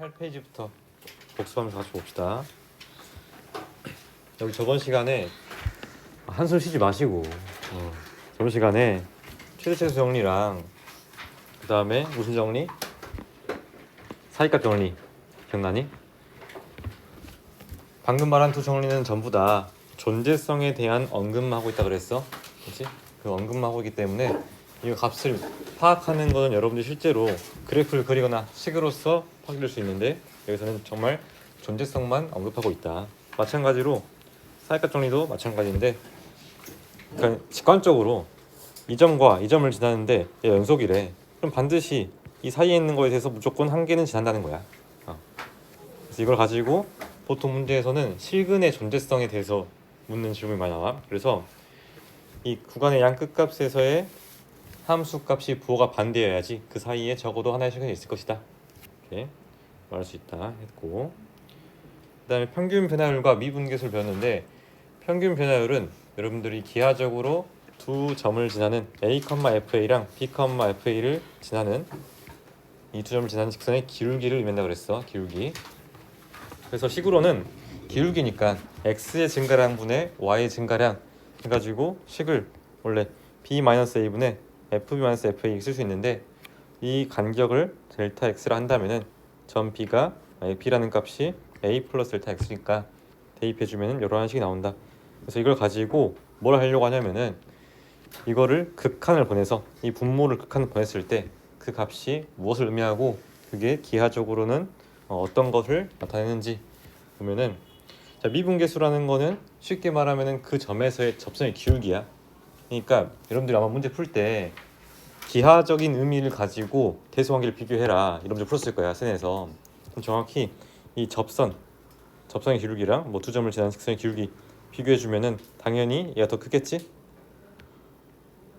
8페이지부터 복습하면서 같이 봅시다. 여기 저번 시간에 한숨 쉬지 마시고 저번 시간에 최대차수 정리랑 그 다음에 무슨 정리? 사이값 정리 기억나니? 방금 말한 두 정리는 전부 다 존재성에 대한 언급만 하고 있다 그랬어. 그렇지? 그 언급만 하고 있기 때문에 이 값을 파악하는 것은 여러분들이 실제로 그래프를 그리거나 식으로서 파악될 수 있는데 여기서는 정말 존재성만 언급하고 있다. 마찬가지로 사이값 정리도 마찬가지인데, 그러니까 직관적으로 이 점과 이 점을 지나는데 연속이래. 그럼 반드시 이 사이에 있는 거에 대해서 무조건 한 개는 지난다는 거야. 그래서 이걸 가지고 보통 문제에서는 실근의 존재성에 대해서 묻는 질문이 많이 나와. 그래서 이 구간의 양 끝값에서의 함수 값이 부호가 반대여야지 그 사이에 적어도 하나의 실근이 있을 것이다. 이렇게 말할 수 있다 했고, 그 다음에 평균 변화율과 미분계수를 배웠는데, 평균 변화율은 여러분들이 기하적으로 두 점을 지나는 A, FA랑 B, FA를 지나는 이 두 점을 지나는 직선의 기울기를 의미한다 그랬어. 기울기. 그래서 식으로는 기울기니까 x의 증가량 분의 y의 증가량 해가지고 식을 원래 b-a분의 fb-fa 쓸 수 있는데, 이 간격을 델타 x를 한다면은 점 b가 b라는 값이 a 플러스 델타 x니까 대입해주면은 이러한 식이 나온다. 그래서 이걸 가지고 뭘 하려고 하냐면은 이거를 극한을 보내서 이 분모를 극한을 보냈을 때 그 값이 무엇을 의미하고 그게 기하적으로는 어떤 것을 나타내는지 보면은, 자, 미분계수라는 거는 쉽게 말하면은 그 점에서의 접선의 기울기야. 그러니까 여러분들이 아마 문제 풀 때 기하적인 의미를 가지고 대수관계를 비교해라 이런 문제 풀었을 거야, 센에서. 그럼 정확히 이 접선의 기울기랑 뭐 두 점을 지나는 직선의 기울기 비교해주면은 당연히 얘가 더 크겠지?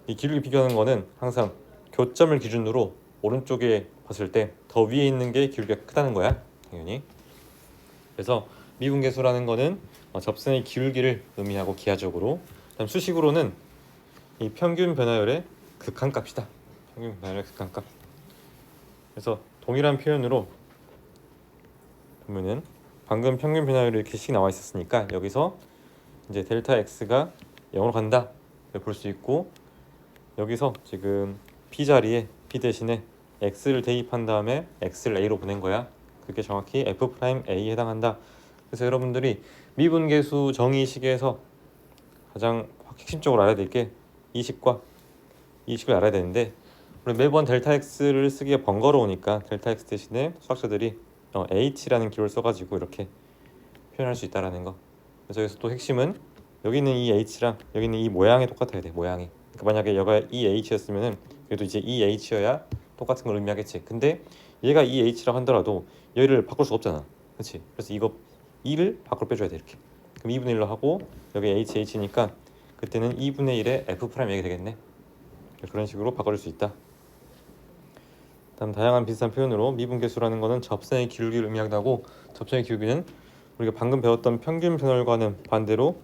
이 기울기 비교하는 거는 항상 교점을 기준으로 오른쪽에 봤을 때 더 위에 있는 게 기울기가 크다는 거야, 당연히. 그래서 미분계수라는 거는 접선의 기울기를 의미하고 기하적으로, 그다음 수식으로는 이 평균 변화율의 극한값이다. 평균 변화율의 극한값. 그래서 동일한 표현으로 보면은 방금 평균 변화율이 이렇게 씩 나와 있었으니까 여기서 이제 델타 x가 0으로 간다 볼 수 있고, 여기서 지금 b 자리에 b 대신에 x를 대입한 다음에 x를 a로 보낸 거야. 그게 정확히 f'a에 해당한다. 그래서 여러분들이 미분계수 정의식에서 가장 핵심적으로 알아야 될 게 이 식과 이 식을 알아야 되는데, 우리 매번 델타 x를 쓰기가 번거로우니까 델타 x 대신에 수학자들이 h라는 기호를 써가지고 이렇게 표현할 수 있다라는 거. 그래서 여기서 또 핵심은 여기 있는 이 h랑 여기 있는 이 모양이 똑같아야 돼, 모양이. 그러니까 만약에 여기가 h였으면은 그래도 이제 h여야 똑같은 걸 의미하겠지. 근데 얘가 h라고 하더라도 얘를 바꿀 수가 없잖아, 그렇지? 그래서 이거 2를 밖으로 빼줘야 돼, 이렇게. 그럼 2분의 1로 하고 여기 h니까 그때는 2분의 1의 f' 얘기 되겠네. 그런 식으로 바꿔줄 수 있다. 다음 다양한 비슷한 표현으로 미분계수라는 것은 접선의 기울기를 의미한다고, 접선의 기울기는 우리가 방금 배웠던 평균 변화율과는 반대로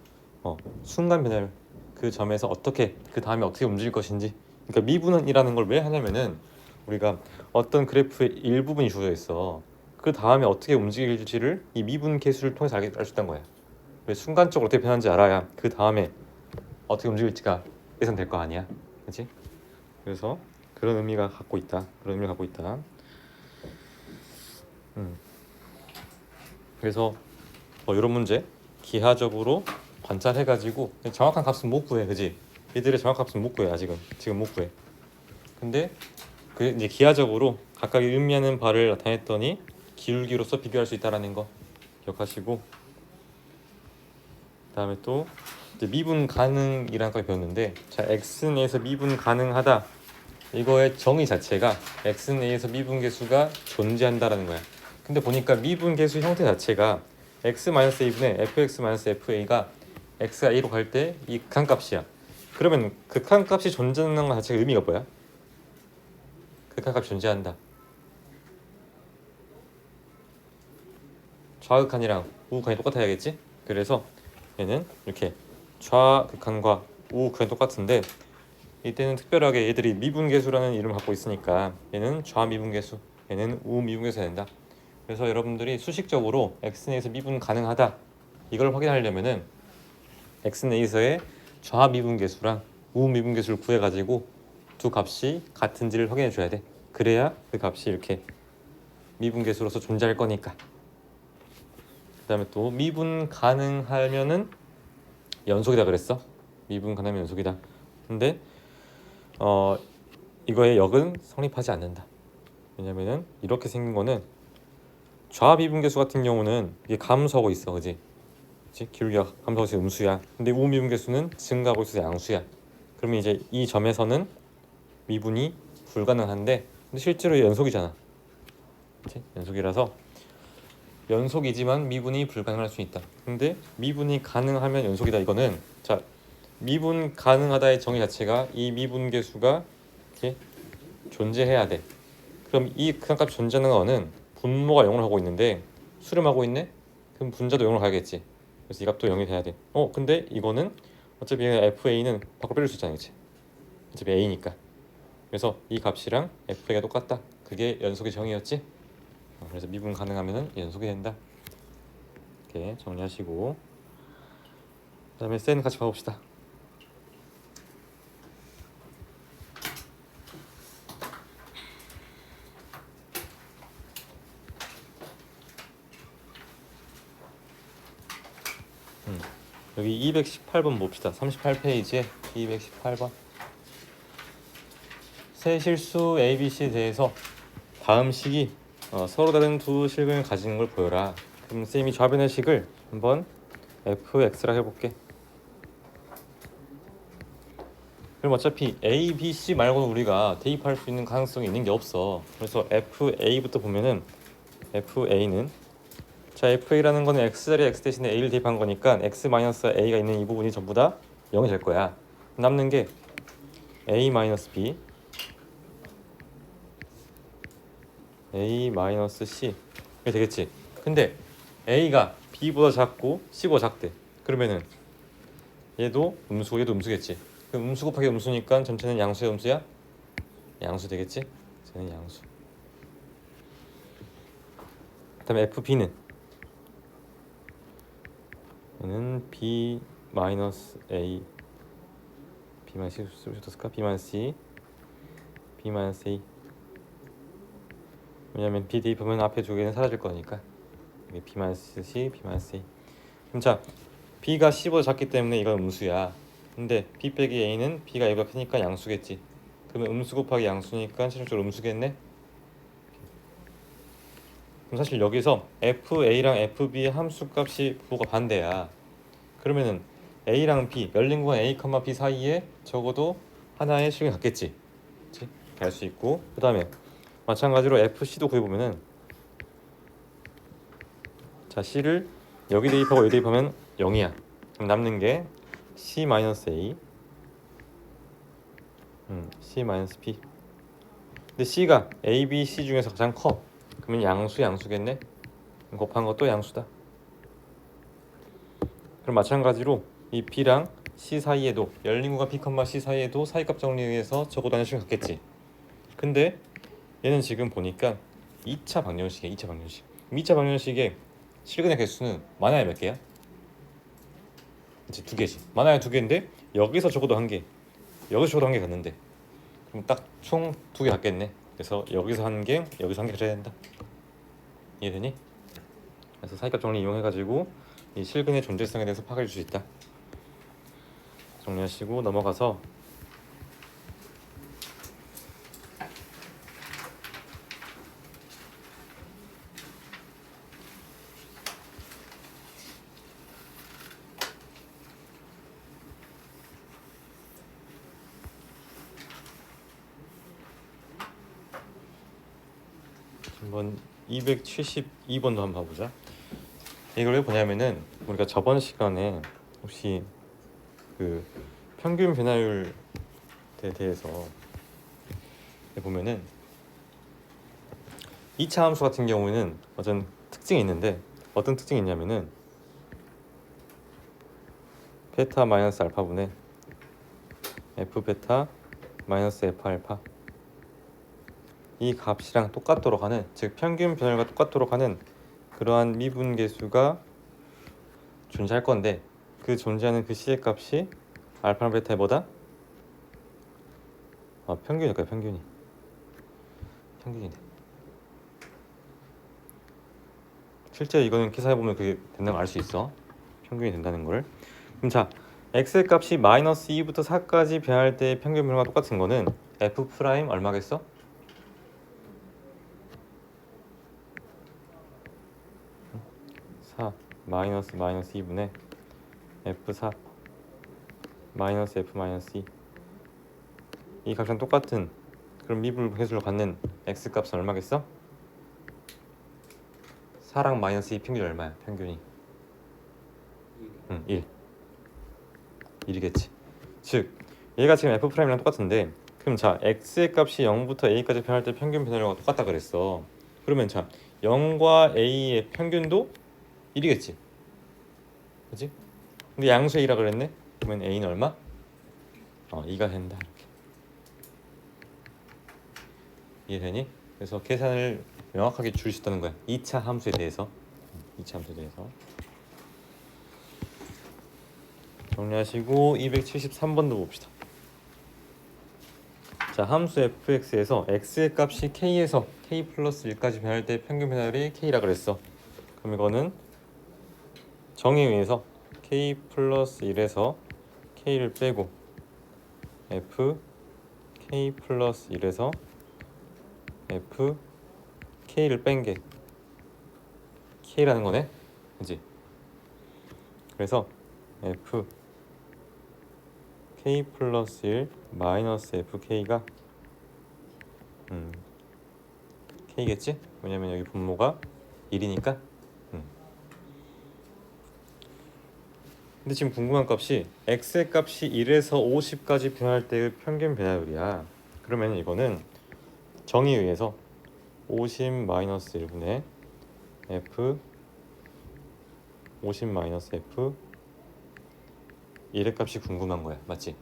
순간 변화율, 그 점에서 어떻게 그 다음에 어떻게 움직일 것인지. 그러니까 미분이라는 걸 왜 하냐면은 우리가 어떤 그래프의 일부분이 주어져 있어. 그 다음에 어떻게 움직일지를 이 미분 계수를 통해서 알 수 있다는 거야. 왜 순간적으로 어떻게 변하는지 알아야 그 다음에 어떻게 움직일지가 예상될 거 아니야, 그렇지? 그래서 그런 의미가 갖고 있다. 그런 의미를 갖고 있다. 그래서 이런 문제 기하적으로 관찰해가지고 정확한 값은 못 구해, 그지? 얘들의 정확한 값은 못 구해. 지금 못 구해. 근데 그 이제 기하적으로 각각의 의미하는 바를 나타냈더니 기울기로서 비교할 수 있다라는 거 기억하시고, 그다음에 또 이제 미분 가능이라는 걸 배웠는데, 자, x에서 미분 가능하다. 이거의 정의 자체가 x에서 미분계수가 존재한다라는 거야. 근데 보니까 미분계수 형태 자체가 x-a분의 fx-fa가 x가 a로 갈 때 이 극한값이야. 그러면 극한값이 존재하는 것 자체가 의미가 뭐야? 극한값이 존재한다. 좌극한이랑 우극한이 똑같아야겠지? 그래서 얘는 이렇게 좌극한과 우극한이 똑같은데, 이때는 특별하게 얘들이 미분계수라는 이름을 갖고 있으니까 얘는 좌미분계수, 얘는 우미분계수가 된다. 그래서 여러분들이 수식적으로 x내에서 미분 가능하다 이걸 확인하려면은 x내에서의 좌 미분계수랑 우 미분계수를 구해가지고 두 값이 같은지를 확인해 줘야 돼. 그래야 그 값이 이렇게 미분계수로서 존재할 거니까. 그 다음에 또 미분 가능하면은 연속이다 그랬어. 미분 가능하면 연속이다. 근데 이거의 역은 성립하지 않는다. 왜냐면은 이렇게 생긴 거는 좌미분계수 같은 경우는 이게 감소하고 있어, 그지? 기울기가 감소하고 있어, 음수야. 근데 우미분계수는 증가하고 있어서 양수야. 그러면 이제 이 점에서는 미분이 불가능한데, 근데 실제로 연속이잖아, 그치? 연속이라서 연속이지만 미분이 불가능할 수 있다. 근데 미분이 가능하면 연속이다. 이거는 자 미분 가능하다의 정의 자체가 이 미분계수가 이렇게 존재해야 돼. 그럼 이 극한값 존재하는 거는 분모가 0을 하고 있는데 수렴하고 있네? 그럼 분자도 0을 가야겠지. 그래서 이 값도 0이 돼야 돼. 근데 이거는 어차피 FA는 밖으로 빼줄 수 있잖아, 그치? 어차피 A니까. 그래서 이 값이랑 FA가 똑같다. 그게 연속의 정의였지? 그래서 미분 가능하면 연속이 된다. 이렇게 정리하시고 그 다음에 셀 같이 봐봅시다. 여기 218번 봅시다. 38페이지에 218번 세 실수 ABC에 대해서 다음 식이 서로 다른 두 실근을 가지는 걸 보여라. 그럼 쌤이 좌변의 식을 한번 fx라 해볼게. 그럼 어차피 A, B, C 말고는 우리가 대입할 수 있는 가능성이 있는 게 없어. 그래서 FA부터 보면은 FA는 자 FA라는 거는 X자리에 X 대신에 A를 대입한 거니까 X-A가 있는 이 부분이 전부 다 0이 될 거야. 남는 게 A-B A-C 이게 되겠지. 근데 A가 B보다 작고 C보다 작대. 그러면은 얘도 음수고 얘도 음수겠지. 그럼 음수 곱하기 음수니까 전체는 양수야 음수야? 양수 되겠지? 쟤는 양수. 그 다음에 FB는 얘는 B-A B-C 쓰셨을까? B-C B-A 왜냐면 B 대입하면 앞에 두 개는 사라질 거니까 B-C B-A. 그럼 자 B가 C보다 작기 때문에 이건 음수야. 근데 B 빼기 A는 B가 A보다 크니까 양수겠지. 그러면 음수 곱하기 양수니까 최종적으로 음수겠네. 그럼 사실 여기서 FA랑 FB의 함수값이 부호가 반대야. 그러면은 A랑 B, 열린 구간 A, B 사이에 적어도 하나의 실근이 같겠지. 그렇지? 이렇게 알 수 있고 그 다음에 마찬가지로 FC도 구해보면은 자 C를 여기 대입하고 여기 대입하면 0이야. 그럼 남는 게 C-A C-B. 근데 C가 A, B, C 중에서 가장 커. 그러면 양수겠네. 곱한 것도 양수다. 그럼 마찬가지로 이 B랑 C 사이에도 열린 구간 B, C 사이에도 사이값 정리해서 적어도 하나씩 같겠지. 근데 얘는 지금 보니까 2차 방정식이야. 2차 방정식. 2차 방정식의 실근의 개수는 많아야 몇 개야? 이제 두 개지. 많아야 두 개인데 여기서 적어도 한 개, 여기서 적어도 한 개 갔는데 그럼 딱 총 두 개 같겠네. 그래서 여기서 한 개, 여기서 한 개 가져야 된다. 이해되니? 그래서 사이값 정리 이용해가지고 이 실근의 존재성에 대해서 파악할 수 있다. 정리하시고 넘어가서 한번 272번도 한번 봐보자. 이걸 왜 보냐면은 우리가 저번 시간에 혹시 그 평균 변화율에 대해서 보면은 2차 함수 같은 경우에는 어떤 특징이 있는데 어떤 특징이 있냐면은 베타 마이너스 알파분의 F 베타 마이너스 F 알파 이 값이랑 똑같도록 하는, 즉 평균 변열과 똑같도록 하는 그러한 미분계수가 존재할 건데, 그 존재하는 그 C의 값이 알파랑 베타의 뭐다? 평균일까요? 평균이네. 실제 이거는 계산해보면 그게 된다는 걸 알 수 있어. 평균이 된다는 걸. 그럼 자, x의 값이 마이너스 2부터 4까지 변할 때의 평균 변화가 똑같은 거는 f 프라임 얼마겠어? 4 마이너스 2분의 f4 마이너스 f 마이너스 2. 이 값이랑 똑같은 그럼 미분계수로 갖는 x 값은 얼마겠어? 4랑 마이너스 2 평균이 얼마야? 평균이 1. 1이겠지. 즉 얘가 지금 f 프라임이랑 똑같은데, 그럼 자 x의 값이 0부터 a까지 변할 때 평균 변화량과 똑같다 그랬어. 그러면 자 0과 a의 평균도 1이겠지. 그치? 근데 양수의 2라 그랬네? 그러면 a는 얼마? 2가 된다. 이렇게. 이해되니? 그래서 계산을 명확하게 줄 수 있다는 거야. 2차 함수에 대해서. 정리하시고 273번도 봅시다. 자, 함수 fx에서 x의 값이 k에서 k 플러스 1까지 변할 때 평균 변화율이 k라 그랬어. 그럼 이거는 정의에 의해서 k 플러스 1에서 k를 빼고 f k 플러스 1에서 f k를 뺀 게 k라는 거네, 그지? 그래서 f k 플러스 1 마이너스 fk가 k겠지? 왜냐면 여기 분모가 1이니까. 근데 지금 궁금한 값이 x의 값이 1에서 50까지 변할 때의 평균 변화율이야. 그러면 이거는 정의에 의해서 50 마이너스 1분의 f 50 마이너스 f 1의 값이 궁금한 거야, 맞지?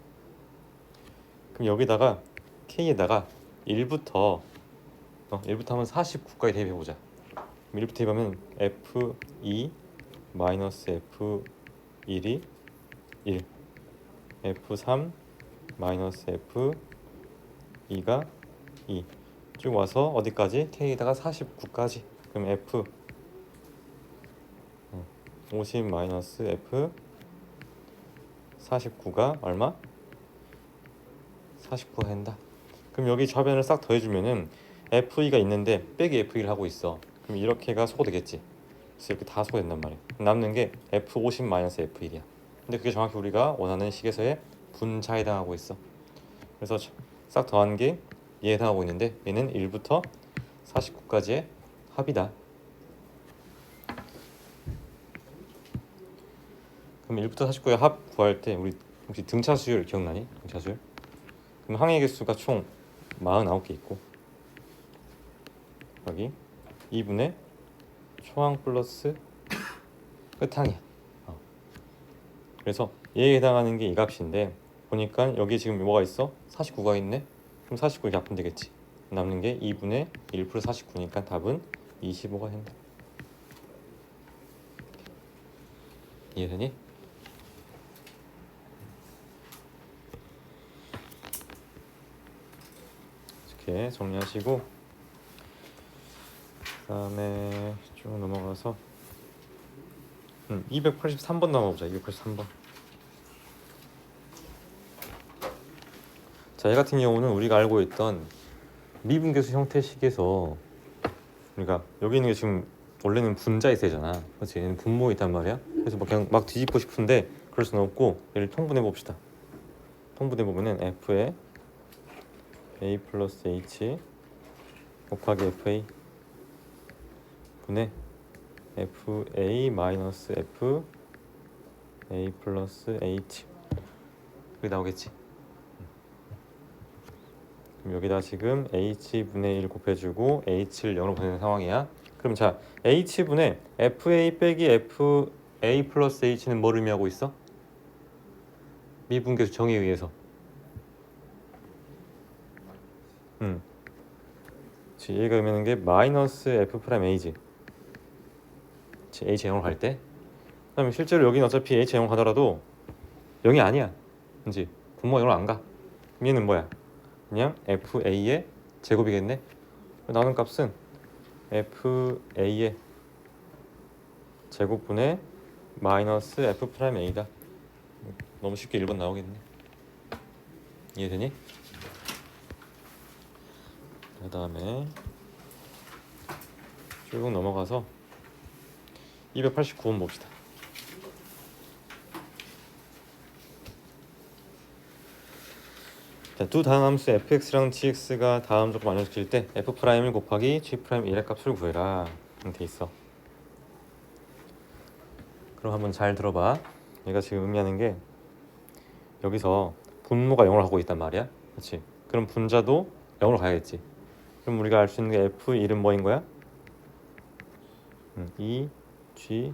그럼 여기다가 k에다가 1부터 하면 49까지 대입해보자. 1부터 대입하면 f2 마이너스 f1이 1, f3 마이너스 f2가 2 쭉 와서 어디까지? k에다가 49까지. 그럼 f 50 마이너스 f 49가 얼마? 49가 된다. 그럼 여기 좌변을 싹 더해주면은 f2가 있는데 빼기 f1을 하고 있어. 그럼 이렇게가 소거되겠지. 그래서 이렇게 다 소거된단 말이야. 남는 게 f50 마이너스 f1이야. 근데 그게 정확히 우리가 원하는 식에서의 분자에 해당하고 있어. 그래서 싹 더한 게 얘에 해당하고 있는데 얘는 1부터 49까지의 합이다. 그럼 1부터 49의 합 구할 때 우리 혹시 등차수열 기억나니? 등차수열? 그럼 항의 개수가 총 49개 있고 여기 2분의 초항 플러스 끝항이야. 그래서 얘에 해당하는 게 이 값인데 보니까 여기 지금 뭐가 있어? 49가 있네? 그럼 49 이렇게 합하면 되겠지. 남는 게 2분의 1 플러스 49니까 답은 25가 된다. 이해되니? 이렇게 정리하시고 그 다음에 쭉 넘어가서 283번 넘어보자. 283번. 자, 얘 같은 경우는 우리가 알고 있던 미분계수 형태식에서 우리가 여기 있는 게 지금 원래는 분자의 세잖아, 그렇지? 얘는 분모에 있단 말이야. 그래서 그냥 막 뒤집고 싶은데 그럴 수는 없고 얘를 통분해 봅시다. 통분해 보면은 f에 a 플러스 h 곱하기 fa 분의 fa 마이너스 f a 플러스 h 그게 나오겠지. 그럼 여기다 지금 h분의 1 곱해주고 h를 0으로 보내는 상황이야. 그럼 자 h분의 fa 빼기 fa 플러스 h는 뭘 의미하고 있어? 미분계수 정의에 의해서 얘가 의미하는 게 마이너스 f 프라임 a지. h 제곱을 할 때. 그다음에 실제로 여기는 어차피 h 제곱 가더라도 0이 아니야. 그지? 분모가 0을 안 가. 얘는 뭐야? 그냥 fa의 제곱이겠네. 나오는 값은 fa의 제곱분의 마이너스 f 프라임 a다. 너무 쉽게 1번 나오겠네. 이해되니? 그 다음에 쭉 넘어가서 289번 봅시다. 자, 두 다음 함수 fx랑 gx가 다음 조건 만족시킬 때 f'1 곱하기 g'1의 값을 구해라. 돼 있어. 그럼 한번 잘 들어봐. 얘가 지금 의미하는 게 여기서 분모가 0을 하고 있단 말이야. 그렇지? 그럼 분자도 0으로 가야겠지. 그럼 우리가 알 수 있는 게 f1은 뭐인 거야? 2g1인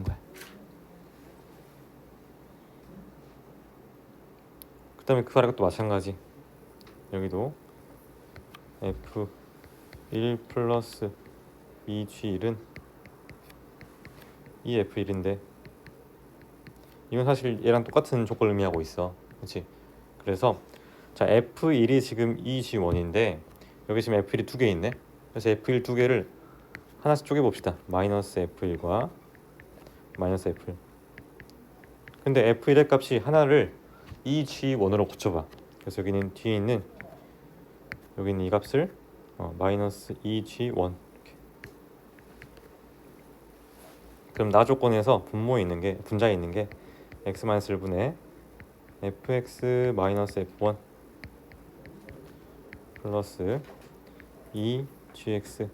거야. 그 다음에 그 아래가 또 마찬가지. 여기도 f1 플러스 2g1은 2f1인데 이건 사실 얘랑 똑같은 조건을 의미하고 있어. 그렇지? 그래서 자, f1이 지금 2g1인데 여기 지금 f1이 두 개 있네. 그래서 f1 두 개를 하나씩 쪼개 봅시다. 마이너스 f1과 마이너스 f1. 근데 f1의 값이 하나를 2g1으로 고쳐봐. 그래서 여기는 뒤에 있는 여기 있는 이 값을 마이너스 2g1 이렇게. 그럼 나 조건에서 분모에 있는 게 분자에 있는 게 x-1분의 fx 마이너스 f1 플러스 2gx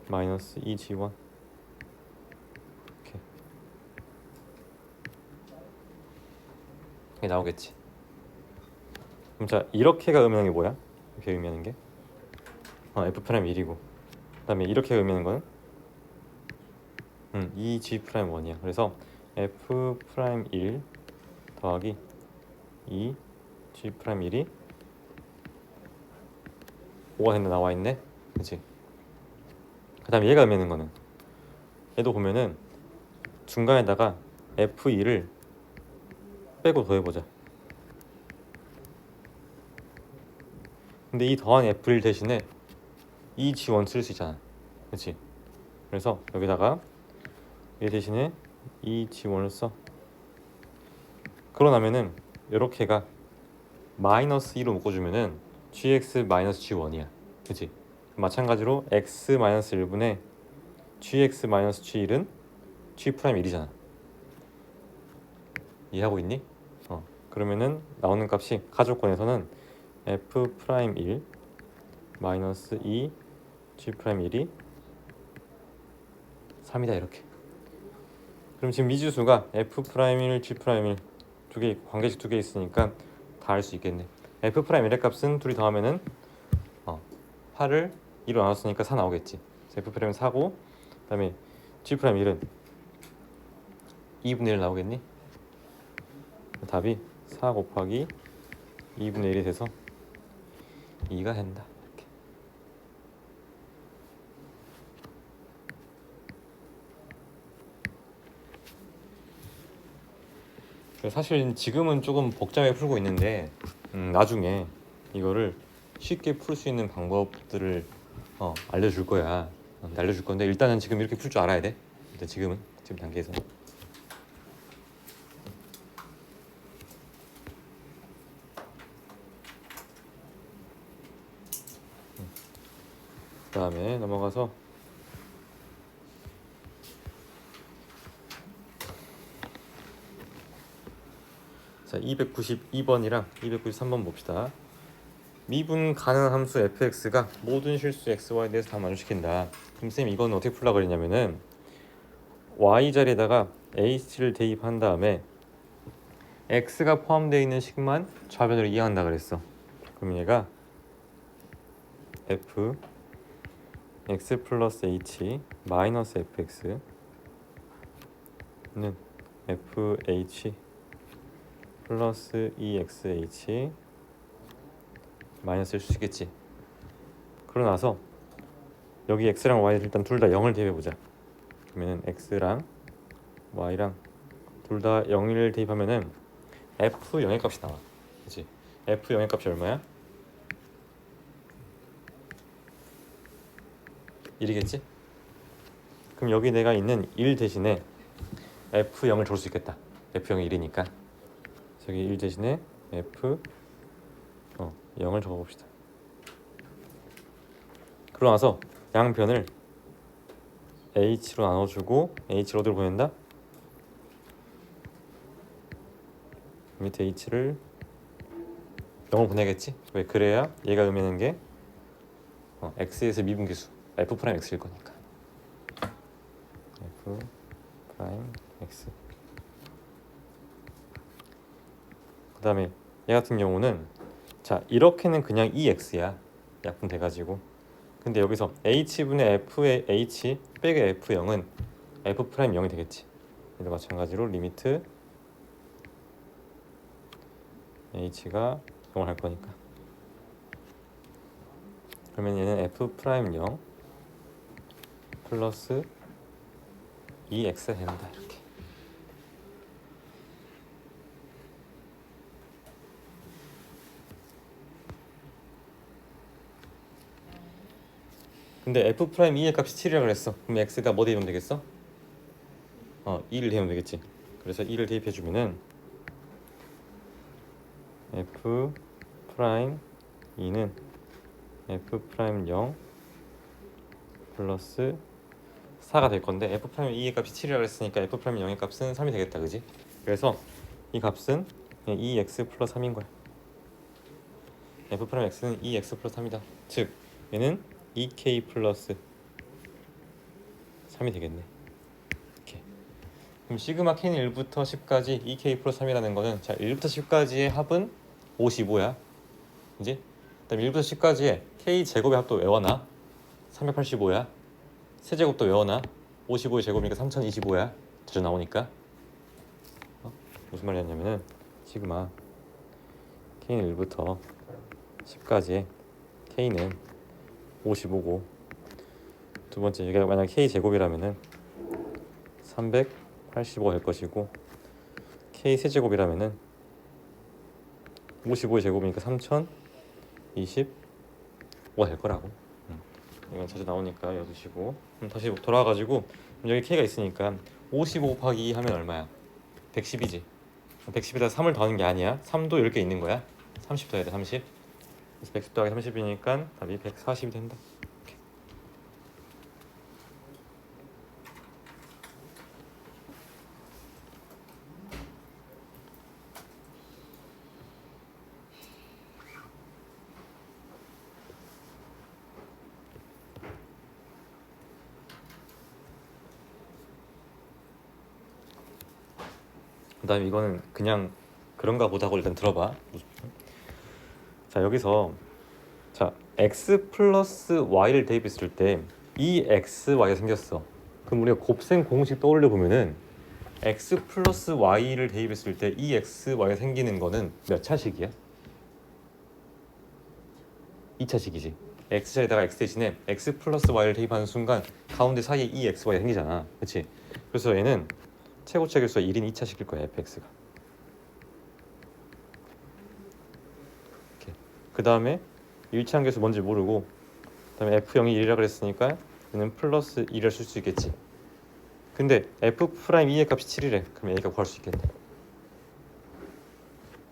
마이너스 2g1 이게 나오겠지. 그럼 자, 이렇게가 의미하는 게 뭐야? 이렇게 의미하는 게 f'1이고 그 다음에 이렇게 의미하는 거는 2g'1이야. 그래서 f'1 더하기 2g'1이 5가 된다 나와있네. 그치? 그 다음에 얘가 의미하는 거는 얘도 보면은 중간에다가 f2를 빼고 더해보자. 근데 이 더한 f1 대신에 2g1 쓸 수 있잖아. 그치? 그래서 여기다가 얘 대신에 2g1을 써. 그러고 나면은 이렇게가 마이너스 2로 묶어주면은 gx 마이너스 g1이야. 그치? 마찬가지로 x 마이너스 1분의 gx 마이너스 g1은 g'1이잖아. 이해하고 있니? 그러면은 나오는 값이 가조건에서는 f'1 마이너스 2 g'1이 3이다 이렇게. 그럼 지금 미지수가 f'1 g'1 두 개 관계식 두 개 있으니까 다 알 수 있겠네. f'1의 값은 둘이 더하면은 8을 2로 나눴으니까 4 나오겠지. f'1은 4고 그다음에 g'1은 2분의 1 나오겠니? 답이 4 곱하기 2분의 1이 돼서 2가 된다. 사실 지금은 조금 복잡하게 풀고 있는데 나중에 이거를 쉽게 풀 수 있는 방법들을 알려줄 거야. 알려줄 건데 일단은 지금 이렇게 풀 줄 알아야 돼. 근데 지금 단계에서. 그 다음에 넘어가서 자 292번이랑 293번 봅시다. 미분 가능한 함수 fx가 모든 실수 xy에 대해서 다 만족시킨다. 그럼 쌤 이건 어떻게 풀려고 그랬냐면은 y 자리에다가 h를 대입한 다음에 x가 포함되어 있는 식만 좌변으로 이항한다 그랬어. 그럼 얘가 f x 플러스 h 마이너스 fx는 fh 플러스 2xh 마이너스일 수 있겠지. 그러고 나서 여기 x랑 y 일단 둘 다 0을 대입해보자. 그러면은 x랑 y랑 둘 다 0을 대입하면은 f0의 값이 나와. 그렇지? f0의 값이 얼마야? 1이겠지? 그럼 여기 내가 있는 1 대신에 f0을 줄 수 있겠다. f0이 1이니까 저기 1 대신에 f0을 적어봅시다. 그러고 나서 양변을 h로 나눠주고 h를 어디로 보낸다? 밑에 h를 0을 보내겠지? 왜? 그래야 얘가 의미하는 게 x에서 미분계수 f 프라임 x일 거니까 f 프라임 x. 그 다음에 얘 같은 경우는 자 이렇게는 그냥 2x야 약분돼가지고. 근데 여기서 h분의 f의 h 빼기 f0은 f 프라임 0이 되겠지. 얘도 마찬가지로 리미트 h가 0을 할 거니까. 그러면 얘는 f 프라임 0 플러스 2x 된다 이렇게. 근데 f 프라임 2의 값이 7이라 그랬어. 그럼 x가 뭐 대입하면 되겠어? 2를 대입하면 되겠지. 그래서 2를 대입해 주면은 f 프라임 2는 f 프라임 0 플러스 4가 될 건데 f 프라임 2의 값이 7이라 그랬으니까 f 프라임 0의 값은 3이 되겠다, 그지? 그래서 이 값은 2x 플러스 3인 거야. f 프라임 x는 2x 플러스 3이다. 즉 얘는 2k 플러스 3이 되겠네. 이렇게. 그럼 시그마 k는 1부터 10까지 2k 플러스 3이라는 거는 자 1부터 10까지의 합은 55야. 이제 그다음 1부터 10까지의 k 제곱의 합도 외워놔. 385야. 세제곱도 외워놔. 55의 제곱이니까 3025야. 자주 나오니까. 무슨 말이었냐면은 시그마 k는 1부터 10까지의 k는 55고 두 번째 얘가 만약 k 제곱이라면은 385가 될 것이고 k 세제곱이라면은 55의 제곱이니까 3025가 될 거라고. 이건 자주 나오니까 여두시고. 다시 돌아와가지고 여기 k가 있으니까 55 곱하기 2 하면 얼마야? 110이지. 110에다 3을 더하는 게 아니야. 3도 10개 있는 거야. 30 더해야 돼. 30. 그래서 110 더하기 30이니까 답이 140이 된다. 그 다음에 이거는 그냥 그런가 보다 하고 일단 들어봐. 자 여기서 자 x 플러스 y를 대입했을 때 이 xy가 생겼어. 그럼 우리가 곱셈 공식 떠올려 보면은 x 플러스 y를 대입했을 때 이 xy가 생기는 거는 몇 차식이야? 2차식이지. x자리에다가 x 대신에 x 플러스 y를 대입하는 순간 가운데 사이에 이 xy가 생기잖아. 그렇지? 그래서 얘는 최고차 개수가 1인 2차식일 거야. fx가. 그 다음에 1차 함계수 뭔지 모르고 그 다음에 f0이 1이라 그랬으니까 얘는 플러스 1을 쓸 수 있겠지. 근데 f 프라임 2의 값이 7이래. 그럼 A가 구할 수 있겠네.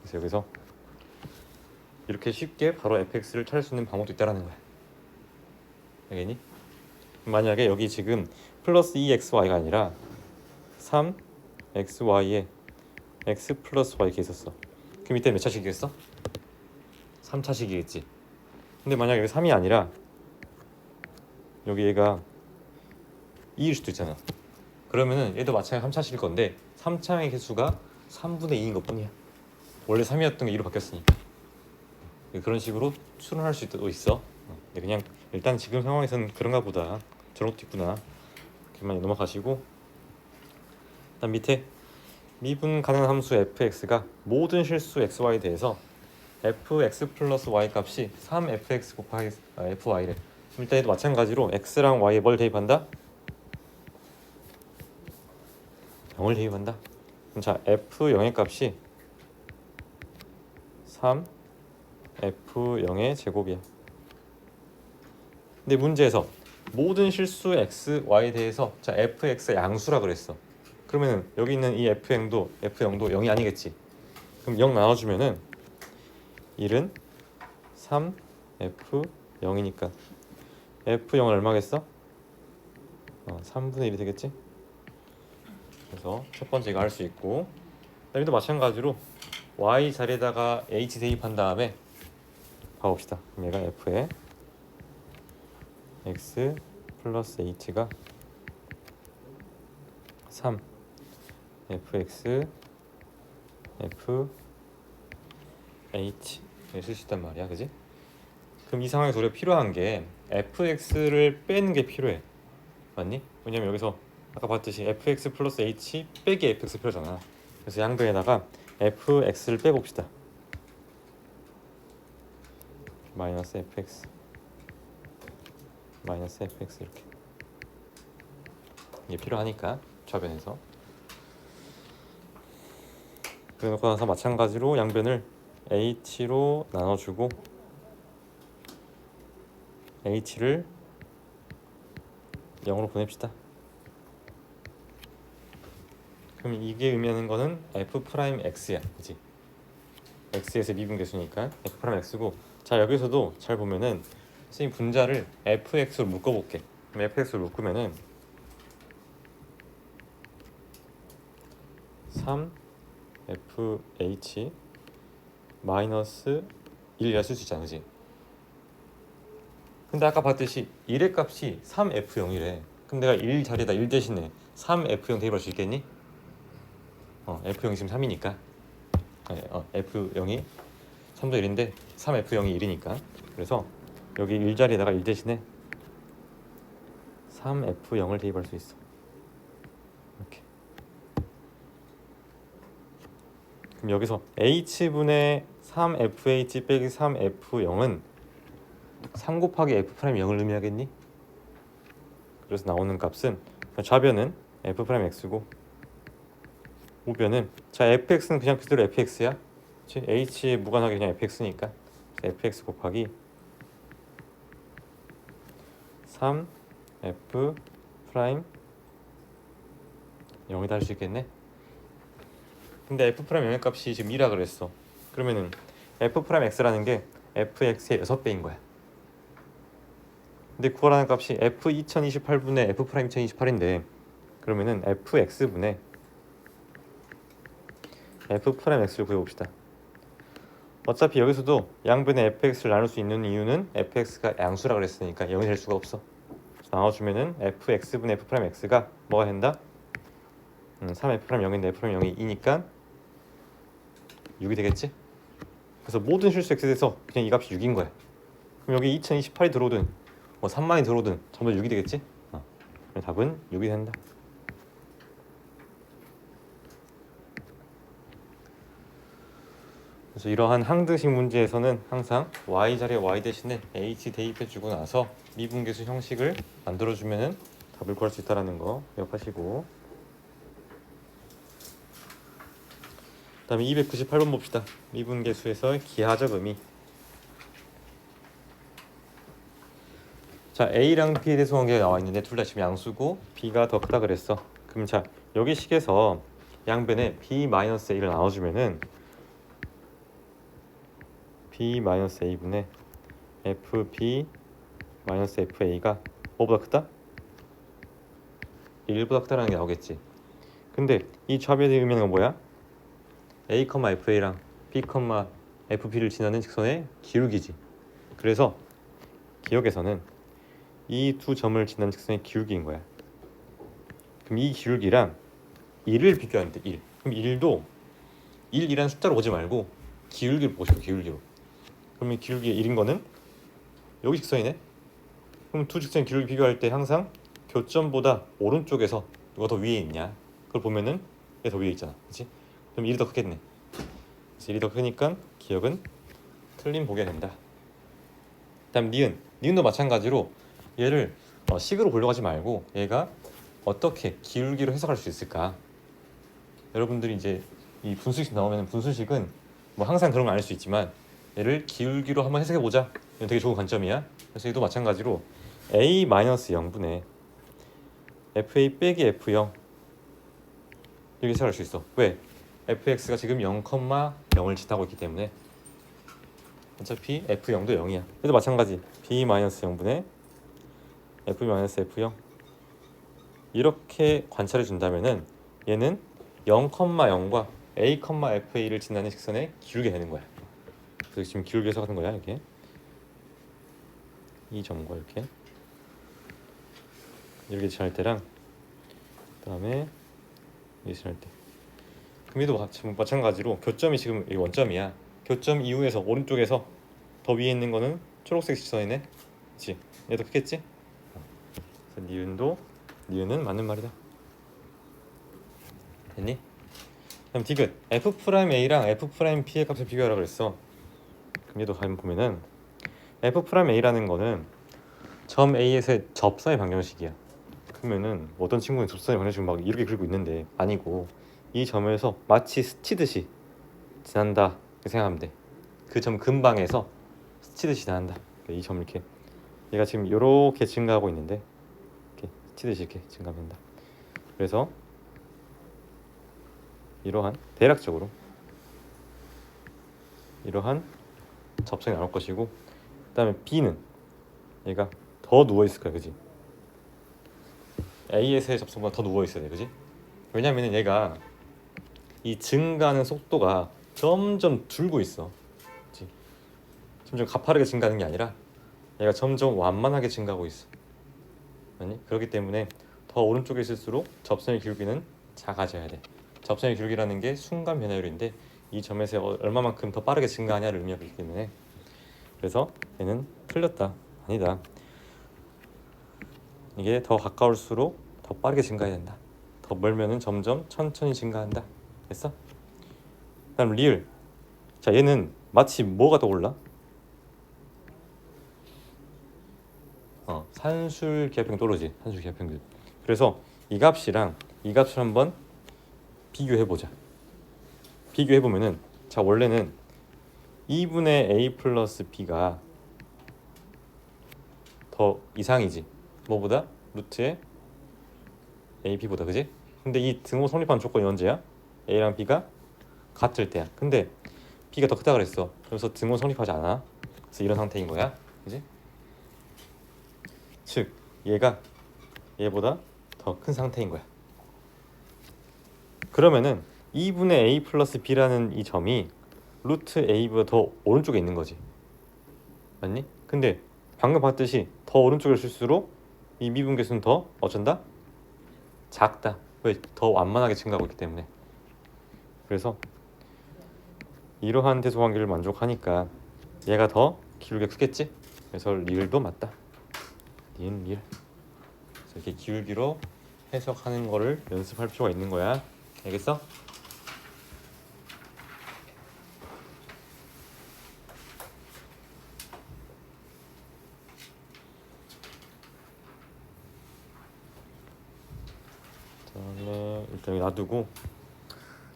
그래서 여기서 이렇게 쉽게 바로 fx를 찾을 수 있는 방법도 있다라는 거야. 알겠니? 만약에 여기 지금 플러스 2xy가 아니라 3xy에 x 플러스 y 이렇게 있었어. 그럼 이때 몇 차식이겠어? 3차식이겠지. 근데 만약에 여기 3이 아니라 여기 얘가 2일 수도 있잖아. 그러면은 얘도 마찬가지로 3차식일 건데 3차의 개수가 3분의 2인 것 뿐이야. 원래 3이었던 게 2로 바뀌었으니까. 그런 식으로 추론할 수도 있어. 근데 그냥 일단 지금 상황에서는 그런가 보다. 저런 것도 있구나. 그만 넘어가시고 일단 밑에 미분 가능한 함수 fx가 모든 실수 xy에 대해서 fx 플러스 y 값이 3fx 곱하기 fy래. 일단 얘도 마찬가지로 x랑 y에 뭘 대입한다? 0을 대입한다. 그럼 자 f0의 값이 3 f0의 제곱이야. 근데 문제에서 모든 실수 x, y에 대해서 자 fx가 양수라 그랬어. 그러면 여기 있는 이 f0도 0이 아니겠지. 그럼 0 나눠주면은 1은 3 f0이니까 f0은 얼마겠어? 3분의 1이 되겠지. 그래서 첫 번째 이거 할 수 있고, 여기도 마찬가지로 y 자리에다가 h 대입한 다음에 봐봅시다. 그럼 얘가 f에 x 플러스 h가 3 fx f h 쓸 수 있단 말이야, 그지? 그럼 이 상황에서 우리가 필요한 게 fx를 빼는 게 필요해, 맞니? 왜냐면 여기서 아까 봤듯이 fx 플러스 h 빼기 fx 필요하잖아. 그래서 양변에다가 fx를 빼봅시다. 마이너스 fx 마이너스 fx 이렇게 이게 필요하니까 좌변에서 그래놓고 나서 마찬가지로 양변을 h로 나눠주고 h를 0으로 보냅시다. 그럼 이게 의미하는 거는 f'x야, 그치? x에서 미분계수니까 f'x고, 자 여기서도 잘 보면은 선생님 분자를 fx로 묶어볼게. 그럼 fx로 묶으면은 3 fh 마이너스 1이라 쓸 수 있잖아, 그치? 근데 아까 봤듯이 1의 값이 3f0이래. 그럼 내가 1 자리에다 1 대신에 3f0 대입할 수 있겠니? f0이 지금 3이니까 f0이 3도 1인데 3f0이 1이니까 그래서 여기 1 자리에다가 1 대신에 3f0을 대입할 수 있어. 이렇게. 그럼 여기서 h분의 3fh 빼기 3f0은 3 곱하기 f'0을 의미하겠니? 그래서 나오는 값은 좌변은 f'x고 우변은 자 fx는 그냥 그대로 fx야. 그치? h에 무관하게 그냥 fx니까 fx 곱하기 3 f 프라임 0이다 할 수 있겠네. 근데 f 프라임 0의 값이 지금 2라 그랬어. 그러면은 f 프라임 x라는 게 fx의 6배인 거야. 근데 구하라는 값이 f 2028분의 f 프라임 2028인데 그러면은 fx분의 f 프라임 x를 구해봅시다. 어차피 여기서도 양변에 fx를 나눌 수 있는 이유는 fx가 양수라 그랬으니까 0이 될 수가 없어. 나눠주면은 fx분의 f 프라임 x가 뭐가 된다? 3f 프라임 0인데 f 프라임 0이 2니까 6이 되겠지? 그래서 모든 실수 x에 대해서 그냥 이 값이 6인 거야. 그럼 여기 2028이 들어오든 뭐 3만이 들어오든 전부 6이 되겠지? 답은 6이 된다. 그래서 이러한 항등식 문제에서는 항상 y 자리에 y 대신에 h 대입해주고 나서 미분계수 형식을 만들어주면 답을 구할 수 있다는 거 기억하시고, 그 다음에 298번 봅시다. 미분계수에서 기하적 의미. 자 a랑 b에 대해서 관계가 나와 있는데 둘 다 지금 양수고 b가 더 크다 그랬어. 그럼 자 여기 식에서 양변에 b-a를 나눠주면은 b-a분의 fb-fa가 뭐보다 크다? 1보다 크다라는 게 나오겠지. 근데 이 좌변의 의미는 건 뭐야? a, fa랑 b, fb를 지나는 직선의 기울기지. 그래서 기억에서는 이 두 점을 지나는 직선의 기울기인 거야. 그럼 이 기울기랑 1을 비교하면 돼. 1. 그럼 1도 1이라는 숫자로 보지 말고 기울기를 보시고 기울기로. 그러면 기울기 1인 거는 여기 직선이네. 그럼 두 직선 기울기 비교할 때 항상 교점보다 오른쪽에서 누가 더 위에 있냐 그걸 보면은 얘 더 위에 있잖아, 그렇지? 그럼 1이 더 크겠네. 그래서 1이 더 크니까 기억은 틀림 보게 된다. 다음 니은도 마찬가지로 얘를 식으로 보려고 하지 말고 얘가 어떻게 기울기로 해석할 수 있을까. 여러분들이 이제 이 분수식 나오면 분수식은 뭐 항상 그런 건 아닐 수 있지만 얘를 기울기로 한번 해석해 보자. 이건 되게 좋은 관점이야. 그래서 얘도 마찬가지로 a-0분의 fa 빼기 f0 이렇게 해석할 수 있어. 왜? fx가 지금 0,0을 지나고 있기 때문에 어차피 f0도 0이야. 그래도 마찬가지 b-0분의 f-f0 이렇게 관찰해 준다면은 얘는 0,0과 a,fa를 지나는 직선에 기울게 되는 거야. 그래서 지금 기울기 해석하는 거야. 이렇게 이 점과 이렇게 지날 때랑 그다음에 이렇게 지날 때 그럼 얘도 마찬가지로 교점이 지금 이 원점이야. 교점 이후에서 오른쪽에서 더 위에 있는 거는 초록색 직선이네. 그렇지? 얘도 크겠지? 그래서 니은은 맞는 말이다. 됐니? 그럼 디귿 f'A랑 f'P의 값을 비교하라 그랬어. 그럼 얘도 가면 보면은 f'A라는 거는 점 A에서의 접선의 방정식이야. 그러면은 어떤 친구는 접선의 방정식을 막 이렇게 그리고 있는데 아니고 이 점에서 마치 스치듯이 지난다 이렇게 생각하면 돼. 그 점 근방에서 스치듯이 지난다. 이 점 이렇게 얘가 지금 이렇게 증가하고 있는데 이렇게 스치듯이 이렇게 증가한다. 그래서 이러한 대략적으로 이러한 접선이 나올 것이고 그다음에 B는 얘가 더 누워 있을 거야, 그지? A에서의 접선보다 더 누워 있어야 돼, 그지? 왜냐면은 얘가 이 증가하는 속도가 점점 줄고 있어, 그치? 점점 가파르게 증가하는 게 아니라 얘가 점점 완만하게 증가하고 있어. 아니? 그렇기 때문에 더 오른쪽에 있을수록 접선의 기울기는 작아져야 돼. 접선의 기울기라는 게 순간 변화율인데 이 점에서 얼마만큼 더 빠르게 증가하냐를 의미하기 때문에 그래서 얘는 틀렸다. 아니다. 이게 더 가까울수록 더 빠르게 증가해야 된다. 더 멀면은 점점 천천히 증가한다. 됐어? 그다음 리을. 자, 얘는 마치 뭐가 떠올라? 산술 기하평균 떠오르지. 산술 기하평균. 그래서 이 값이랑 이 값을 한번 비교해 보자. 비교해 보면은 자, 원래는 2분의 a 플러스 b가 더 이상이지. 뭐보다? 루트의 a, b보다, 그지? 근데 이 등호 성립하는 조건이 언제야? a랑 b가 같을 때야. 근데 b가 더 크다 그랬어. 그래서 등호 성립하지 않아. 그래서 이런 상태인 거야, 그지? 즉 얘가 얘보다 더 큰 상태인 거야. 그러면은 2분의 a 플러스 b라는 이 점이 루트 a보다 더 오른쪽에 있는 거지. 맞니? 근데 방금 봤듯이 더 오른쪽에 쓸수록 이 미분계수는 더 어쩐다? 작다. 왜? 더 완만하게 증가하고 있기 때문에. 그래서 이러한 대소 관계를 만족하니까 얘가 더 기울기가 크겠지? 그래서 리을도 맞다. 리을. 그래서 이렇게 기울기로 해석하는 거를 연습할 필요가 있는 거야. 알겠어? 그다음에 일단 여기 놔두고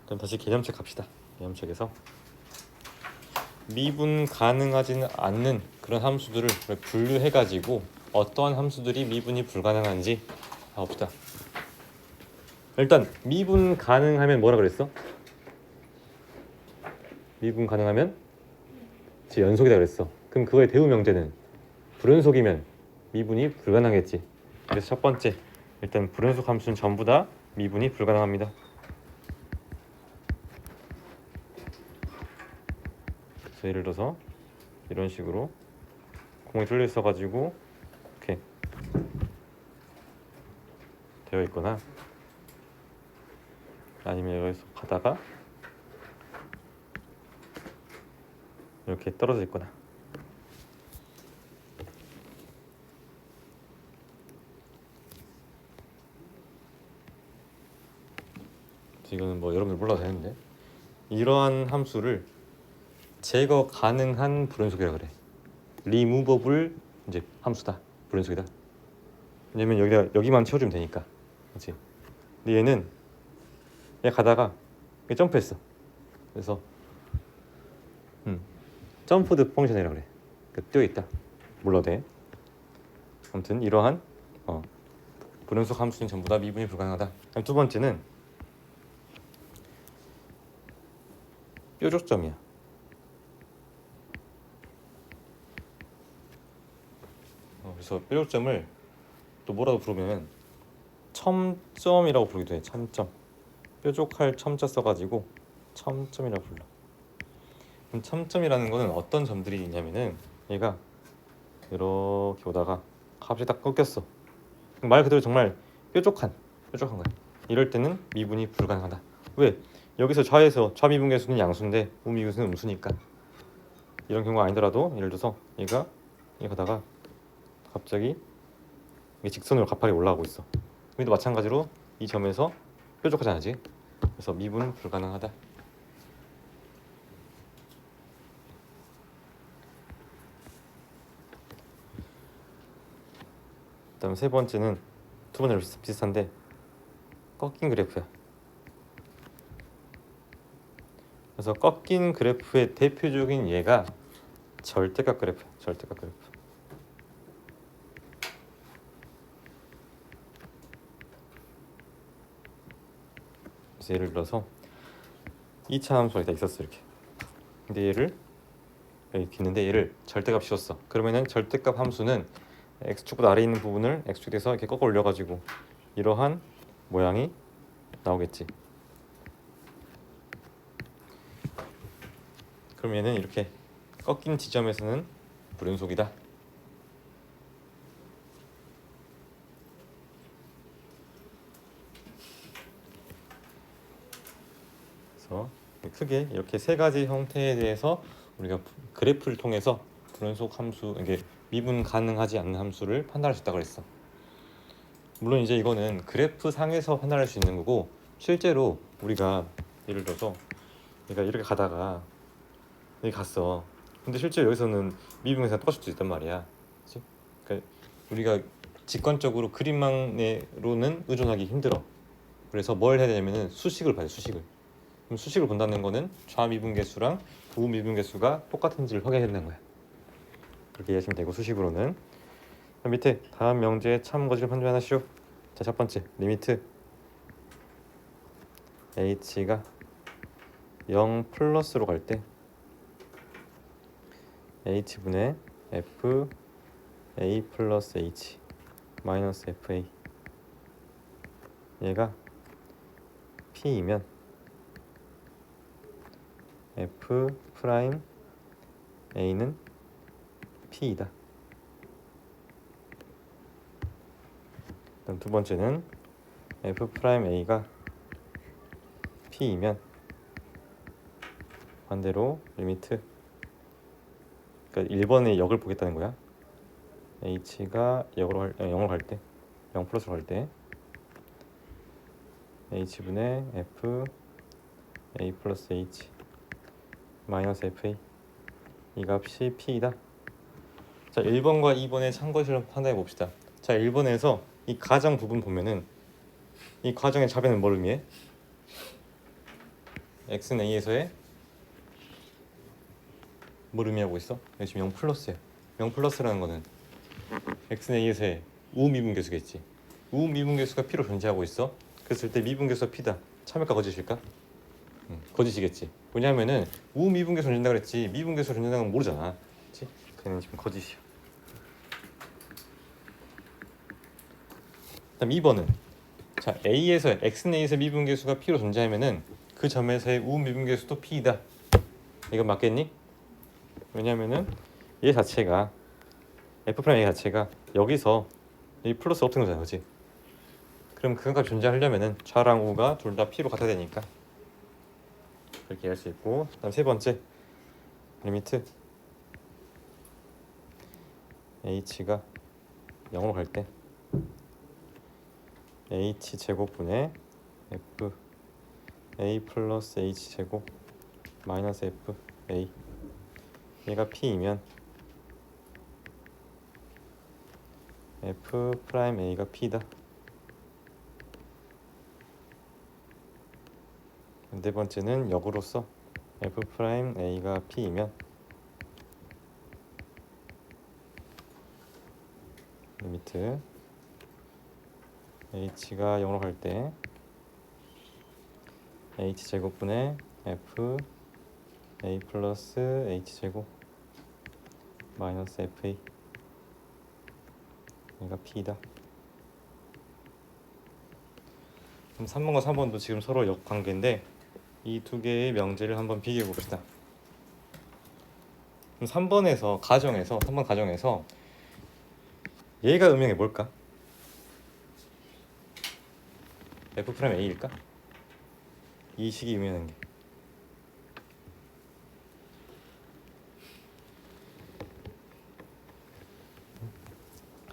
일단 다시 개념책 갑시다. 개념책에서 미분 가능하지는 않는 그런 함수들을 분류해가지고 어떠한 함수들이 미분이 불가능한지 봅시다. 일단 미분 가능하면 뭐라 그랬어? 미분 가능하면 제 연속이다 그랬어. 그럼 그거의 대우 명제는 불연속이면 미분이 불가능했지. 그래서 첫 번째 일단 불연속 함수는 전부 다 미분이 불가능합니다. 그래서 예를 들어서 이런 식으로 공이 뚫려 있어가지고 이렇게 되어 있거나 아니면 여기서 가다가 이렇게 떨어져 있거나 이거는 뭐 여러분들 몰라도 되는데 이러한 함수를 제거 가능한 불연속이라 그래. 리무버블 이제 함수다. 불연속이다. 왜냐면 여기만 채워주면 되니까. 그렇지? 근데 얘 가다가 얘 점프했어. 그래서 점프드 펑션이라 그래. 뛰어 있다. 몰라도 돼. 아무튼 이러한 불연속 함수는 전부 다 미분이 불가능하다. 그럼 두 번째는 뾰족점이야. 그래서 뾰족점을 또 뭐라고 부르면 첨점이라고 부르기도 해. 첨점. 뾰족할 첨자 써가지고 첨점이라고 불러. 그럼 첨점이라는 거는 어떤 점들이 있냐면은 얘가 이렇게 오다가 갑자기 딱 꺾였어. 말 그대로 정말 뾰족한 거야. 이럴 때는 미분이 불가능하다. 왜? 여기서 좌미분계수는 양수인데 우미분계수는 음수니까. 이런 경우가 아니더라도 예를 들어서 얘가 가다가 갑자기 이게 직선으로 가파르게 올라가고 있어. 여기도 마찬가지로 이 점에서 뾰족하지 않지? 그래서 미분은 불가능하다. 그다음 세 번째는 두 번째랑 비슷한데 꺾인 그래프야. 그래서 꺾인 그래프의 대표적인 예가 절대값 그래프야. 절대값 그래프. 그래서 예를 들어서 2차 함수가 있다 있었어 이렇게. 근데 얘를 이렇게 있는데 얘를 절대값 씌웠어. 그러면은 절대값 함수는 x축보다 아래에 있는 부분을 x축에서 이렇게 꺾어 올려가지고 이러한 모양이 나오겠지. 그럼 얘는 이렇게 꺾인 지점에서는 불연속이다. 그래서 크게 이렇게 세 가지 형태에 대해서 우리가 그래프를 통해서 불연속 함수, 이게 미분 가능하지 않는 함수를 판단할 수 있다고 그랬어. 물론 이제 이거는 그래프 상에서 판단할 수 있는 거고 실제로 우리가 예를 들어서 얘가 이렇게 가다가 여기 갔어. 근데 실제 여기서는 미분계수가 똑같을 수도 있단 말이야. 그치? 그러니까 우리가 직관적으로 그림만으로는 의존하기 힘들어. 그래서 뭘 해야 되냐면은 수식을 봐요. 수식을. 그럼 수식을 본다는 거는 좌미분계수랑 우미분계수가 똑같은지를 확인해야 되는 거야. 그렇게 이해하시면 되고 수식으로는. 밑에 다음 명제의 참 거짓을 판별하시오. 자, 첫 번째 리미트 h가 0 플러스로 갈 때 h분의 f a 플러스 h 마이너스 fa 얘가 p이면 f 프라임 a는 p이다. 그럼 두 번째는 f 프라임 a가 p이면 반대로 리미트, 그러니까 1번의 역을 보겠다는 거야. h가 0으로 갈 때, 0 플러스로 갈 때 h분의 f a 플러스 h 마이너스 fa 이 값이 p이다. 자, 1번과 2번의 참고식을 판단해 봅시다. 자, 1번에서 이 가정 부분 보면은 이 과정의 자배는 뭘 의미해? x는 a에서의 뭘 의미하고 있어? 여기 지금 0 플러스야. 0 플러스라는 거는 x는 a에서의 우미분계수겠지. 우미분계수가 p로 존재하고 있어. 그랬을 때 미분계수가 p다. 참일까 거짓일까? 거짓이겠지. 왜냐하면은 우미분계수 존재한다 그랬지 미분계수 존재한다는 건 모르잖아. 그렇지? 그는 지금 거짓이야. 그다음 2번은 자, x는 a에서 미분계수가 p로 존재하면은 그 점에서의 우미분계수도 p이다. 이건 맞겠니? 왜냐면은 얘 자체가 f 프라임 a 자체가 여기서 이 플러스 없는 거잖아, 그렇지? 그럼 그가 존재하려면은 좌랑 우가 둘 다 p로 같아야 되니까 그렇게 할 수 있고. 그다음 세 번째 리미트 h가 0으로 갈 때 h 제곱분의 f a 플러스 h 제곱 마이너스 f a 얘가 p이면 f 프라임 a가 p다. 네 번째는 역으로서 f 프라임 a가 p이면 리미트 h가 0으로 갈 때 h 제곱분의 f a 플러스 h 제곱 마이너스 fa 얘가 p다. 그럼 3번과 4번도 지금 서로 역관계인데 이 두 개의 명제를 한번 비교해 봅시다. 그럼 3번 가정에서 얘가 음영이 뭘까? f 프라임 a일까? 이 식이 의미하는 게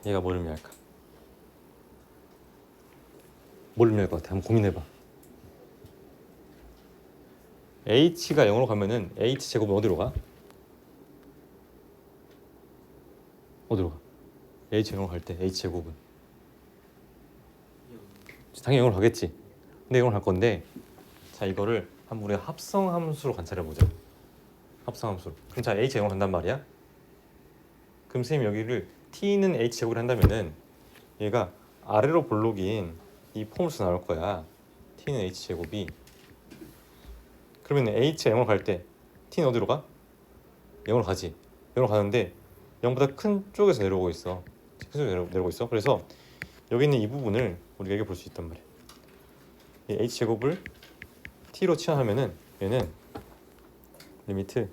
얘가 뭘 의미할까? 뭘 의미할 것 같아? 한번 고민해봐. h가 0으로 가면은 h 제곱은 어디로 가? 어디로 가? h 0으로 갈 때 h 제곱은 당연히 0으로 가겠지. 근데 0으로 갈 건데 자 이거를 한번 우리가 합성함수로 관찰해 보자. 합성함수로. 그럼 자 h 0으로 간단 말이야. 그럼 선생님 여기를 t는 h 제곱을 한다면은 얘가 아래로 볼록인 이 폼으로서 나올 거야. t는 h 제곱이. 그러면 h가 0으로 갈 때 t는 어디로 가? 0으로 가지. 0으로 가는데 0보다 큰 쪽에서 내려오고 있어. 큰 쪽에서 내려오고 있어. 그래서 여기 있는 이 부분을 우리가 이렇게 볼 수 있단 말이야. 이 h 제곱을 t로 치환하면은 얘는 리미트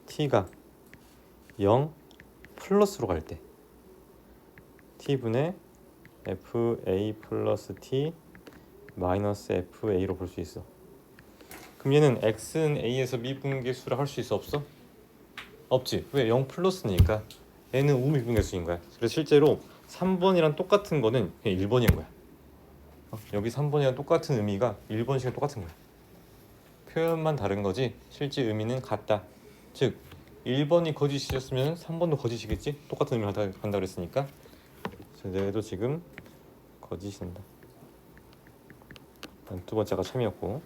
t가 0 플러스로 갈 때 t분의 fa 플러스 t 마이너스 fa로 볼 수 있어. 그럼 얘는 x는 a에서 미분계수라 할 수 있어 없어? 없지. 왜? 0 플러스니까 얘는 우미분계수인 거야. 그래서 실제로 3번이랑 똑같은 거는 그냥 1번인 거야. 여기 3번이랑 똑같은 의미가 1번식은 똑같은 거야. 표현만 다른 거지 실제 의미는 같다. 즉 1번이 거짓이었으면 3번도 거짓이겠지? 똑같은 의미를 간다 그랬으니까. 그래서 얘도 지금 거짓이다. 두 번째가 참이었고.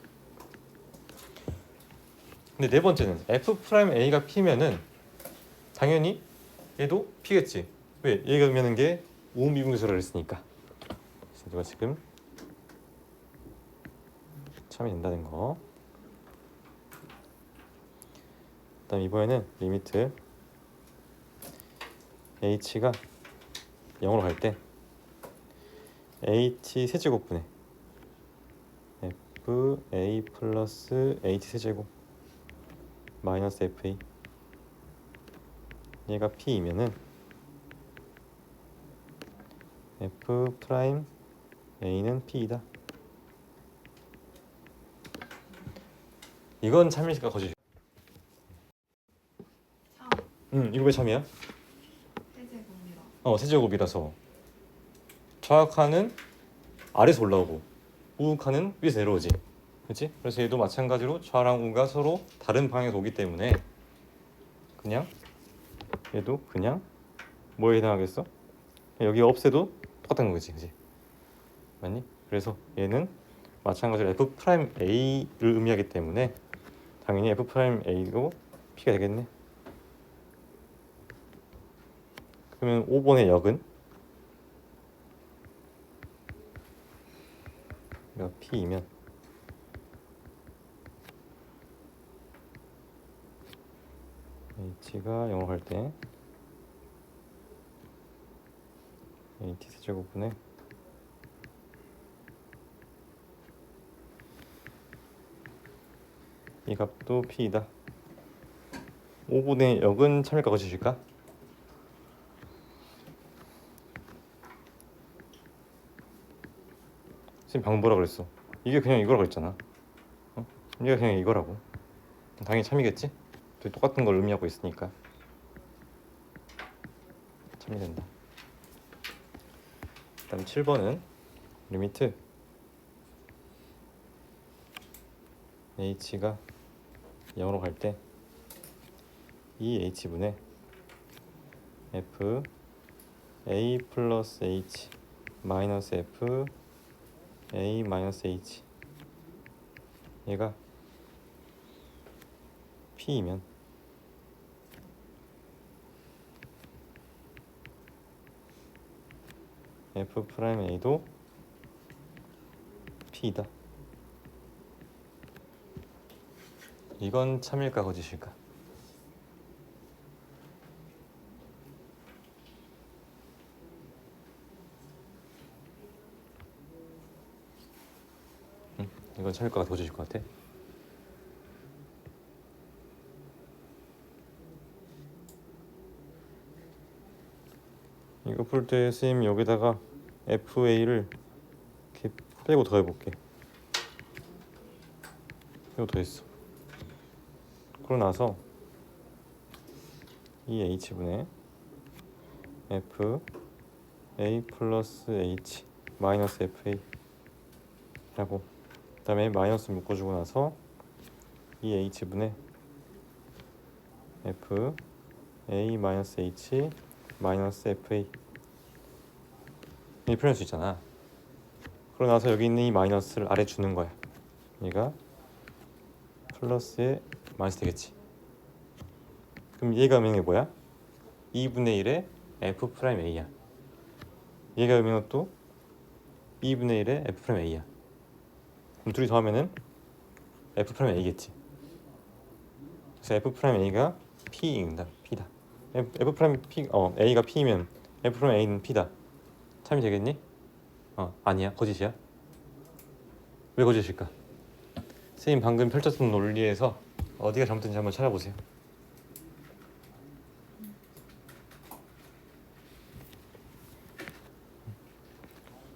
근데 네 번째는 f 프라임 a가 p면은 당연히 얘도 p겠지. 왜? 얘가 의미하는 게 우미분계수라 그랬으니까. 그래서 이거 지금 참이 된다는 거. 그다음 이번에는 리미트 h가 0으로 갈 때 h 세제곱분의 f a 플러스 h 세제곱 마이너스 fa 얘가 p이면은 f 프라임 a는 p이다. 이건 참일까 거짓? 이거 왜 참이야? 세제곱이라. 세제곱이라서 좌악하는 아래서 올라오고 우극하는 위에서 내려오지. 그렇지? 그래서 얘도 마찬가지로 좌랑 우가 서로 다른 방향에서 오기 때문에 그냥 얘도 그냥 뭐에 해당하겠어? 여기 없애도 똑같은 거지, 그지? 맞니? 그래서 얘는 마찬가지로 f 프라임 a를 의미하기 때문에 당연히 f 프라임 a도 p가 되겠네. 그러면 5번의 역은 p이면 h가 0으로 갈 때 t 세제곱분의 이 값도 p이다. 5분의 역은 참일까 거짓일까? 지금 방금 뭐라 그랬어? 이게 그냥 이거라고 했잖아. 이게 그냥 이거라고. 당연히 참이겠지? 똑같은 걸 의미하고 있으니까 참이 된다. 그다음 7번은 리미트 h가 0으로 갈 때 2h분의 f a 플러스 h 마이너스 f a 마이너스 h 얘가 p이면 f 프라임 a도 p이다. 이건 참일까 거짓일까? 이건 참일까 거짓일 것 같아? 이거 풀 때 선생님 여기다가 FA를 이렇게 빼고 더해볼게. 빼고 더했어. 그러고 나서 이 H분의 F A 플러스 H 마이너스 FA 하고 그 다음에 마이너스 묶어주고 나서 이 H분의 F A 마이너스 H 마이너스 FA 이 표현할 수 있잖아. 그러고 나서 여기 있는 이 마이너스를 아래 주는 거야. 얘가 플러스에 마이너스 되겠지. 그럼 얘가 의미하는 게 뭐야? 2분의 1의 f 프라임 a야. 얘가 의미하는 것도 2분의 1의 f 프라임 a야. 그럼 둘이 더하면은 f 프라임 a겠지. 그래서 f 프라임 a가 p입니다. p다. f 프라임 p a가 p면 f 프라임 a는 p다. 참이 되겠니? 아니야. 거짓이야. 왜 거짓일까? 선생님 방금 펼쳤던 논리에서 어디가 잘못된지 한번 찾아보세요.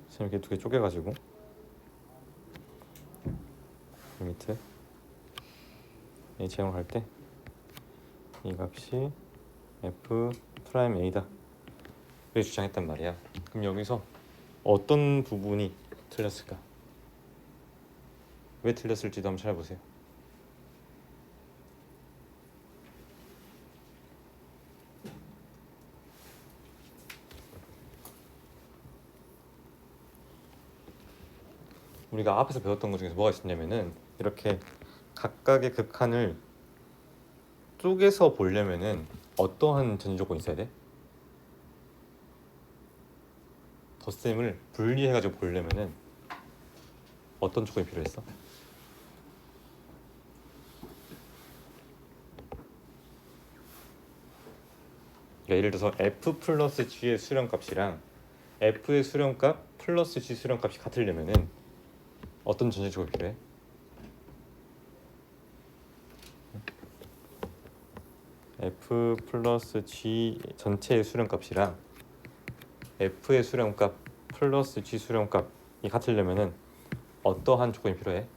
선생님 이렇게 두 개 쪼개가지고 리미트 a 제공할 때 이 값이 f 프라임 a다 이렇게 주장했단 말이야. 그럼 여기서 어떤 부분이 틀렸을까? 왜 틀렸을지도 한번 찾아보세요. 우리가 앞에서 배웠던 것 중에서 뭐가 있었냐면은 이렇게 각각의 극한을 쪼개서 보려면은 어떠한 전제 조건이 있어야 돼? 덧셈을 분리해가지고 보려면은 어떤 조건이 필요했어? 그러니까 예를 들어서 f 플러스 g의 수렴값이랑 f의 수렴값 플러스 g 수렴값이 같으려면은 어떤 전제 조건이 필요해? f 플러스 g 전체의 수렴값이랑 f의 수렴값 플러스 g 수렴값이 같으려면은 어떠한 조건이 필요해?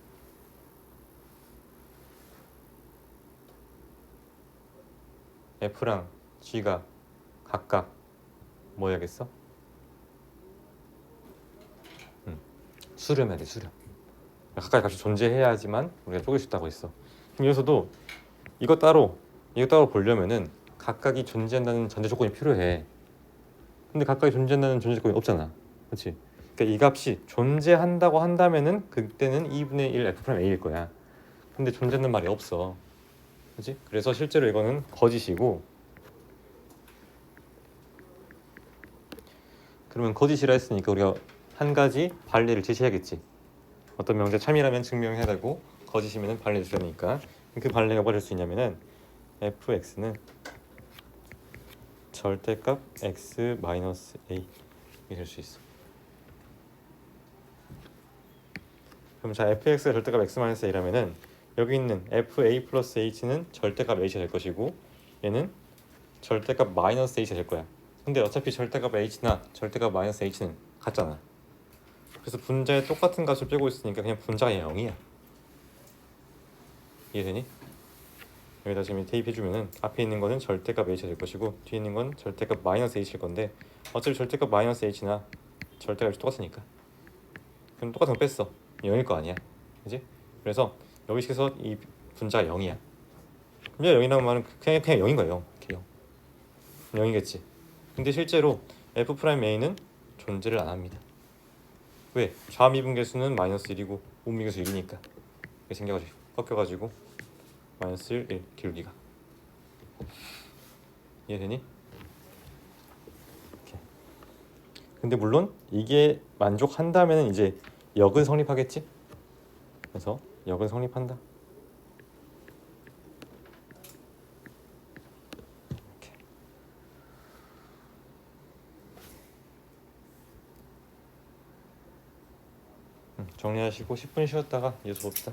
f랑 g가 각각 뭐 해야겠어? 수렴해야 돼. 수렴. 각각의 값이 존재해야지만 우리가 쪼갤 수 있다고 했어. 그럼 여기서도 이거 따로 보려면은 각각이 존재한다는 전제 조건이 필요해. 근데 각각이 존재한다는 전제 조건이 없잖아. 그렇지? 그러니까 이 값이 존재한다고 한다면은 그때는 2분의 1 f 프라임 a일 거야. 근데 존재하는 말이 없어. 그렇지? 그래서 실제로 이거는 거짓이고, 그러면 거짓이라 했으니까 우리가 한 가지 반례를 제시해야겠지. 어떤 명제 참이라면 증명해야 되고 거짓이면 반례를 줘야 되니까. 그 반례가 뭐 될 수 있냐면은 fx는 절대값 x 마이너스 a 이렇게 될 수 있어. 그럼 자 fx가 절대값 x 마이너스 a라면은 여기 있는 fa 플러스 h는 절대값 h가 될 것이고 얘는 절대값 마이너스 h가 될 거야. 근데 어차피 절대값 h나 절대값 마이너스 h는 같잖아. 그래서 분자에 똑같은 값을 빼고 있으니까 그냥 분자가 0이야. 이해되니? 여기다 지금 대입해주면은 앞에 있는 거는 절대값 h가 될 것이고 뒤에 있는 건 절대값 마이너스 h일 건데 어차피 절대값 마이너스 h나 절대값이 똑같으니까 그럼 똑같은 거 뺐어. 0일 거 아니야. 그지? 그래서 여기서 이 분자가 0이야. 분자 0이라는 말은 그냥 0인 거예요. 이렇게 0이겠지. 근데 실제로 F'A는 존재를 안 합니다. 왜? 좌미분계수는 마이너스 1이고 우미분계수 1이니까 이렇게 생겨가지고 꺾여가지고 마이너스 1 기울기가 이해되니? 이렇게. 근데 물론 이게 만족한다면 이제 역은 성립하겠지? 그래서 역은 성립한다. 이렇게. 정리하시고 10분 쉬었다가 이어서 봅시다.